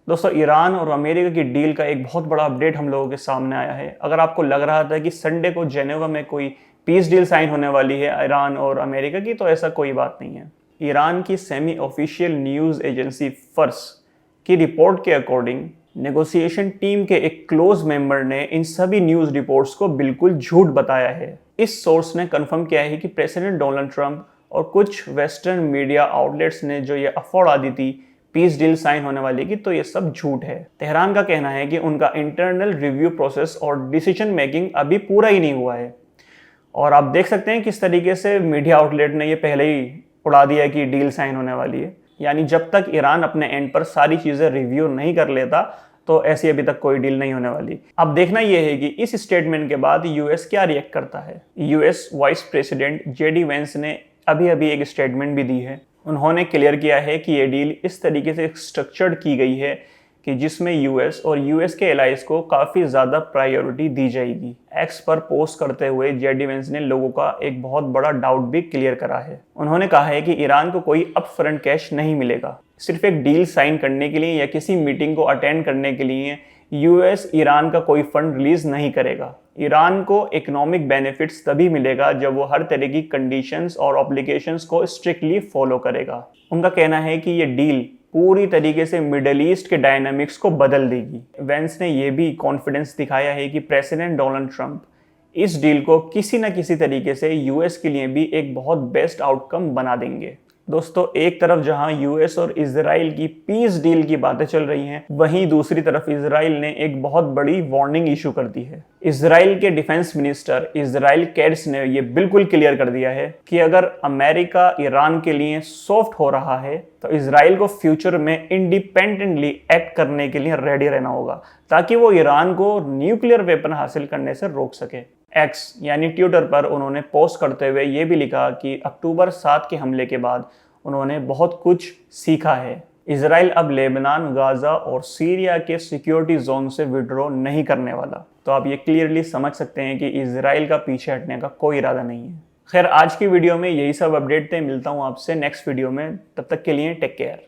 दोस्तों, ईरान और अमेरिका की डील का एक बहुत बड़ा अपडेट हम लोगों के सामने आया है। अगर आपको लग रहा था कि संडे को जेनेवा में कोई पीस डील साइन होने वाली है ईरान और अमेरिका की, तो ऐसा कोई बात नहीं है। ईरान की सेमी ऑफिशियल न्यूज़ एजेंसी फर्स की रिपोर्ट के अकॉर्डिंग नेगोशिएशन टीम के एक क्लोज मेंबर ने इन सभी न्यूज़ रिपोर्ट्स को बिल्कुल झूठ बताया है। इस सोर्स ने कंफर्म किया है कि प्रेसिडेंट डोनाल्ड ट्रंप और कुछ वेस्टर्न मीडिया आउटलेट्स ने जो ये अफवाह उड़ा दी थी पीस डील साइन होने वाली की, तो ये सब झूठ है। तेहरान का कहना है कि उनका इंटरनल रिव्यू प्रोसेस और डिसीजन मेकिंग अभी पूरा ही नहीं हुआ है। और आप देख सकते हैं किस तरीके से मीडिया आउटलेट ने ये पहले ही उड़ा दिया कि डील साइन होने वाली है। यानी जब तक ईरान अपने एंड पर सारी चीज़ें रिव्यू नहीं कर लेता, तो ऐसी अभी तक कोई डील नहीं होने वाली। अब देखना यह है कि इस स्टेटमेंट के बाद यूएस क्या रिएक्ट करता है। US vice president JD Vance ने अभी एक स्टेटमेंट भी दी है। उन्होंने क्लियर किया है कि ये डील इस तरीके से स्ट्रक्चर्ड की गई है कि जिसमें यूएस और यूएस के एलाइज को काफ़ी ज़्यादा प्रायोरिटी दी जाएगी। एक्स पर पोस्ट करते हुए जेडी वेंस ने लोगों का एक बहुत बड़ा डाउट भी क्लियर करा है। उन्होंने कहा है कि ईरान को कोई अपफ्रंट कैश नहीं मिलेगा। सिर्फ एक डील साइन करने के लिए या किसी मीटिंग को अटेंड करने के लिए यूएस ईरान का कोई फंड रिलीज नहीं करेगा। ईरान को इकोनॉमिक बेनिफिट्स तभी मिलेगा जब वो हर तरह की कंडीशंस और ऑब्लिगेशंस को स्ट्रिक्टली फॉलो करेगा। उनका कहना है कि ये डील पूरी तरीके से मिडल ईस्ट के डायनामिक्स को बदल देगी। वेंस ने यह भी कॉन्फिडेंस दिखाया है कि प्रेसिडेंट डोनाल्ड ट्रंप इस डील को किसी न किसी तरीके से यूएस के लिए भी एक बहुत बेस्ट आउटकम बना देंगे। दोस्तों, एक तरफ जहां यूएस और इजराइल की पीस डील की बातें चल रही हैं, वहीं दूसरी तरफ इजराइल ने एक बहुत बड़ी वार्निंग इशू कर दी है। इजराइल के डिफेंस मिनिस्टर इजराइल कैट्स ने यह बिल्कुल क्लियर कर दिया है कि अगर अमेरिका ईरान के लिए सॉफ्ट हो रहा है, तो इजराइल को फ्यूचर में इंडिपेंडेंटली एक्ट करने के लिए रेडी रहना होगा, ताकि वो ईरान को न्यूक्लियर वेपन हासिल करने से रोक सके। एक्स यानी ट्विटर पर उन्होंने पोस्ट करते हुए ये भी लिखा कि अक्टूबर 7 के हमले के बाद उन्होंने बहुत कुछ सीखा है। इजराइल अब लेबनान, गाजा और सीरिया के सिक्योरिटी जोन से विड्रॉ नहीं करने वाला। तो आप ये क्लियरली समझ सकते हैं कि इजराइल का पीछे हटने का कोई इरादा नहीं है। खैर, आज की वीडियो में यही सब अपडेट थे। मिलता हूँ आपसे नेक्स्ट वीडियो में। तब तक के लिए टेक केयर।